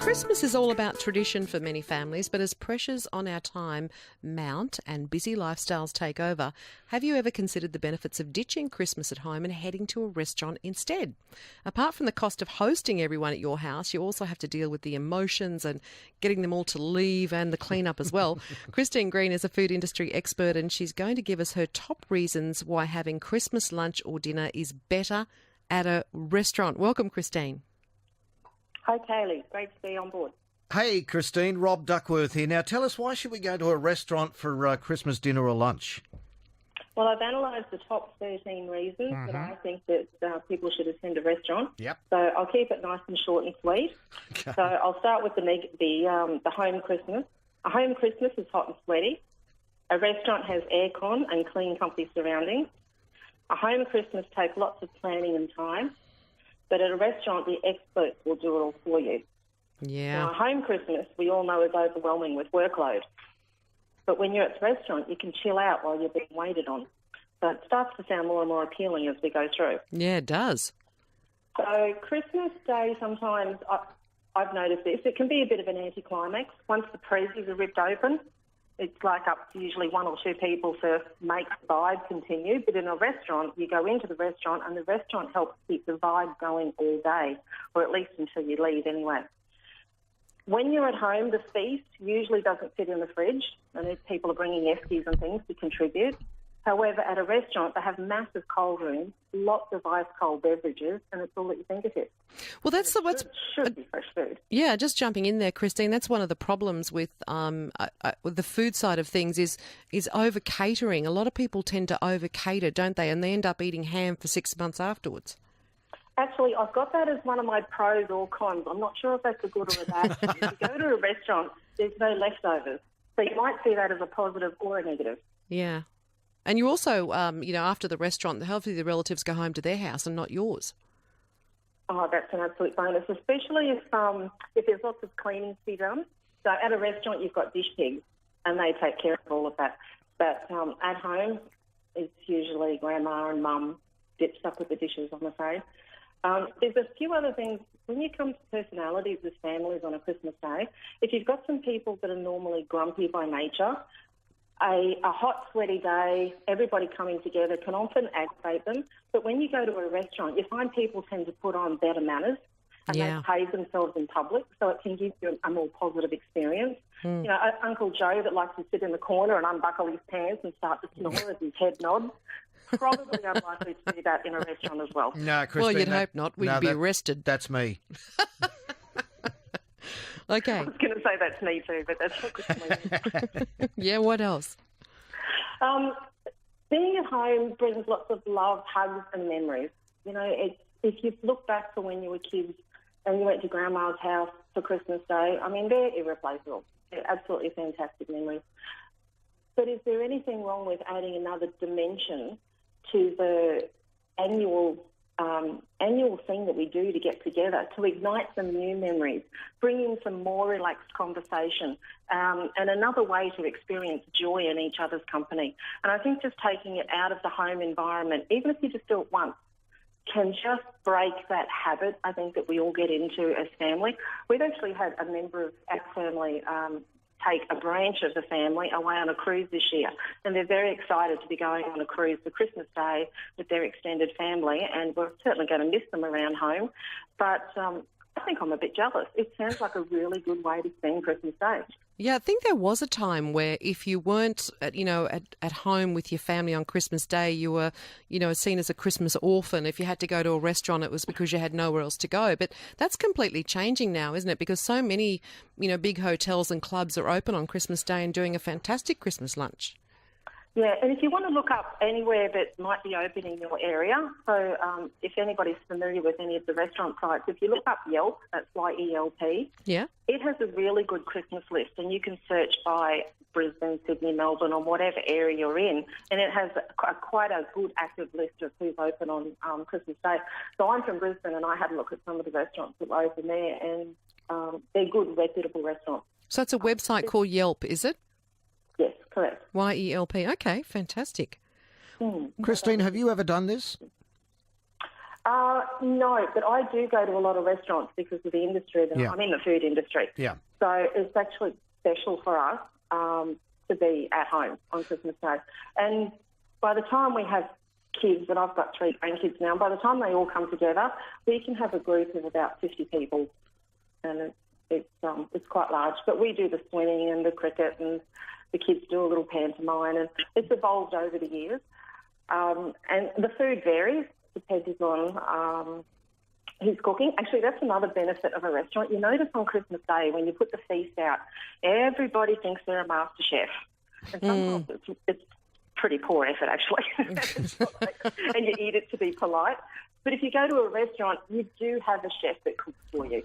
Christmas is all about tradition for many families, but as pressures on our time mount and busy lifestyles take over, have you ever considered the benefits of ditching Christmas at home and heading to a restaurant instead? Apart from the cost of hosting everyone at your house, you also have to deal with the emotions and getting them all to leave and the clean-up as well. Christine Green is a food industry expert, and she's going to give us her top reasons why having Christmas lunch or dinner is better at a restaurant. Welcome, Christine. Hi, Kayley. Great to be on board. Hey, Christine. Rob Duckworth here. Now, tell us, why should we go to a restaurant for Christmas dinner or lunch? Well, I've analysed the top 13 reasons that I think that people should attend a restaurant. Yep. So I'll keep it nice and short and sweet. Okay. So I'll start with the home Christmas. A home Christmas is hot and sweaty. A restaurant has aircon and clean, comfy surroundings. A home Christmas takes lots of planning and time. But at a restaurant, the experts will do it all for you. Yeah. Now, a home Christmas, we all know, is overwhelming with workload. But when you're at the restaurant, you can chill out while you're being waited on. So it starts to sound more and more appealing as we go through. Yeah, it does. So Christmas Day, sometimes, I've noticed this, it can be a bit of an anticlimax. Once the prezzies are ripped open, it's like up to usually one or two people to make the vibe continue. But in a restaurant, you go into the restaurant and the restaurant helps keep the vibe going all day, or at least until you leave anyway. When you're at home, the feast usually doesn't fit in the fridge, and if people are bringing Esties and things to contribute. However, at a restaurant, they have massive cold rooms, lots of ice cold beverages, and it's all at your fingertips. Well, that's should be fresh food. Yeah, just jumping in there, Christine. That's one of the problems with the food side of things is over catering. A lot of people tend to over cater, don't they? And they end up eating ham for 6 months afterwards. Actually, I've got that as one of my pros or cons. I'm not sure if that's a good or a bad thing. If you go to a restaurant, there's no leftovers, so you might see that as a positive or a negative. Yeah. And you also, after the restaurant, hopefully the relatives go home to their house and not yours. Oh, that's an absolute bonus, especially if there's lots of cleaning to be done. So at a restaurant, you've got dish pigs, and they take care of all of that. But at home, it's usually grandma and mum dips up with the dishes, I'm afraid. There's a few other things. When you come to personalities as families on a Christmas Day, if you've got some people that are normally grumpy by nature, a hot, sweaty day, everybody coming together can often aggravate them. But when you go to a restaurant, you find people tend to put on better manners and they behave themselves in public, so it can give you a more positive experience. You know, Uncle Joe that likes to sit in the corner and unbuckle his pants and start to snore as his head nods, probably unlikely to do that in a restaurant as well. No, Christine. Well, you'd hope not. We'd be arrested. That's me. Okay. I was going to say that's me too, but that's not good for me. Yeah, what else? Being at home brings lots of love, hugs and memories. You know, if you look back to when you were kids and you went to Grandma's house for Christmas Day, I mean, they're irreplaceable. They're absolutely fantastic memories. But is there anything wrong with adding another dimension to the annual thing that we do to get together, to ignite some new memories, bring in some more relaxed conversation, and another way to experience joy in each other's company. And I think just taking it out of the home environment, even if you just do it once, can just break that habit, I think, that we all get into as family. We've actually had a member of our family take a branch of the family away on a cruise this year, and they're very excited to be going on a cruise for Christmas Day with their extended family, and we're certainly going to miss them around home. But I think I'm a bit jealous. It sounds like a really good way to spend Christmas Day. Yeah, I think there was a time where if you weren't, at home with your family on Christmas Day, you were, seen as a Christmas orphan. If you had to go to a restaurant, it was because you had nowhere else to go. But that's completely changing now, isn't it? Because so many, big hotels and clubs are open on Christmas Day and doing a fantastic Christmas lunch. Yeah, and if you want to look up anywhere that might be open in your area, so if anybody's familiar with any of the restaurant sites, if you look up Yelp, that's YELP, it has a really good Christmas list, and you can search by Brisbane, Sydney, Melbourne, or whatever area you're in, and it has quite a good active list of who's open on Christmas Day. So I'm from Brisbane, and I had a look at some of the restaurants that were open there, and they're good, reputable restaurants. So it's a website called Yelp, is it? Yes, correct. YELP. Okay, fantastic. Christine, have you ever done this? No, but I do go to a lot of restaurants because of the industry. Yeah. I'm in the food industry. Yeah. So it's actually special for us to be at home on Christmas Day. And by the time we have kids, and I've got 3 grandkids now, by the time they all come together, we can have a group of about 50 people. And it's quite large. But we do the swimming and the cricket, and the kids do a little pantomime, and it's evolved over the years. And the food varies depending on who's cooking. Actually, that's another benefit of a restaurant. You notice on Christmas Day when you put the feast out, everybody thinks they're a master chef. And sometimes it's pretty poor effort, actually. And you eat it to be polite. But if you go to a restaurant, you do have a chef that cooks for you.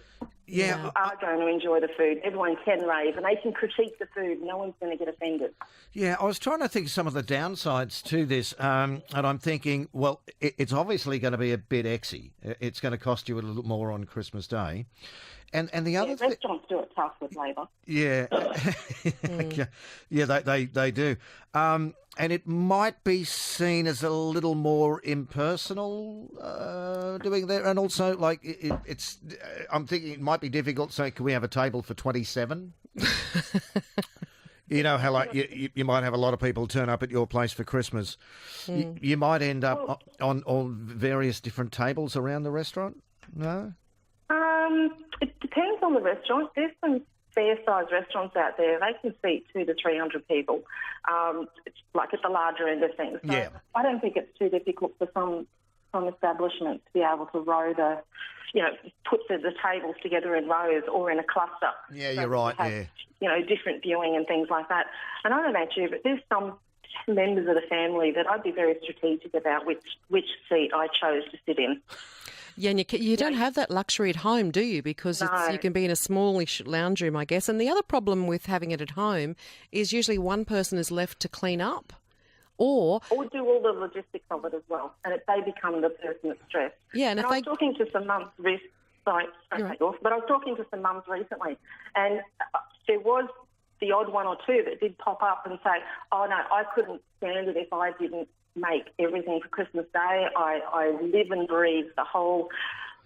Yeah. You are going to enjoy the food. Everyone can rave, and they can critique the food. No one's going to get offended. Yeah, I was trying to think of some of the downsides to this, and I'm thinking, well, it's obviously going to be a bit exy. It's going to cost you a little more on Christmas Day. And the other restaurants do it tough with labour. Yeah. Yeah, they do. And it might be seen as a little more impersonal doing that. And also, like, it's. I'm thinking it might be difficult. So, can we have a table for 27? You know how, like, you might have a lot of people turn up at your place for Christmas. You might end up on various different tables around the restaurant. No. It depends on the restaurant. There's some fair-sized restaurants out there. They can seat 200 to 300 people. It's like at the larger end of things. So yeah. I don't think it's too difficult for some establishments to be able to put the tables together in rows or in a cluster. Yeah, you're right. Have, different viewing and things like that. And I don't know about you, but there's some members of the family that I'd be very strategic about which seat I chose to sit in. Yeah, and you don't have that luxury at home, do you? Because you can be in a smallish lounge room, I guess. And the other problem with having it at home is usually one person is left to clean up. Or do all the logistics of it as well. And they become the person that's stressed. Yeah, and I was talking to some mums recently, but I was talking to some mums recently, and there was the odd one or two that did pop up and say, oh, no, I couldn't stand it if I didn't make everything for Christmas Day. I live and breathe the whole,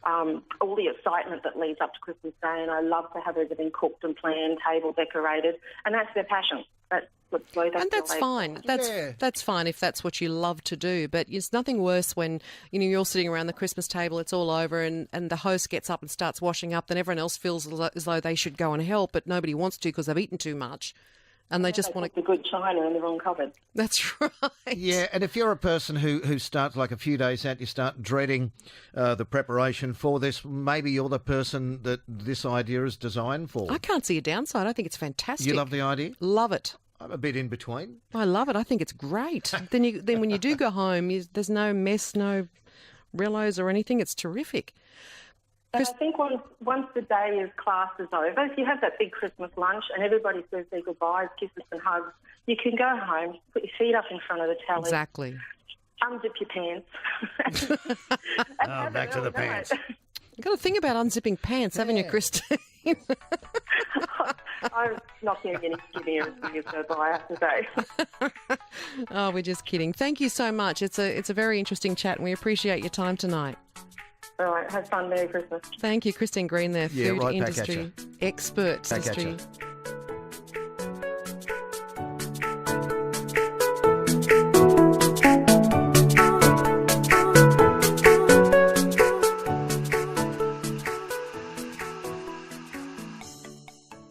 all the excitement that leads up to Christmas Day, and I love to have everything cooked and planned, table decorated, and that's their passion. That's fine. That's fine if that's what you love to do. But it's nothing worse when you're sitting around the Christmas table, it's all over, and the host gets up and starts washing up. Then everyone else feels as though they should go and help, but nobody wants to because they've eaten too much. And they just want to... the good china in the wrong cupboard. That's right. Yeah, and if you're a person who starts like a few days out, you start dreading the preparation for this, maybe you're the person that this idea is designed for. I can't see a downside. I think it's fantastic. You love the idea? Love it. I'm a bit in between. I love it. I think it's great. Then when you do go home, there's no mess, no rellos or anything. It's terrific. And I think once the day is classed is over, if you have that big Christmas lunch and everybody says their goodbyes, kisses and hugs, you can go home, put your feet up in front of the telly. Exactly. Unzip your pants. Back to the pants. You've got to think about unzipping pants, haven't you, Christine? I'm not getting any skinnier as the years go by, I have to say. Oh, we're just kidding. Thank you so much. It's a very interesting chat, and we appreciate your time tonight. All right, have fun. Merry Christmas. Thank you, Christine Green there, food right industry expert. Back at you.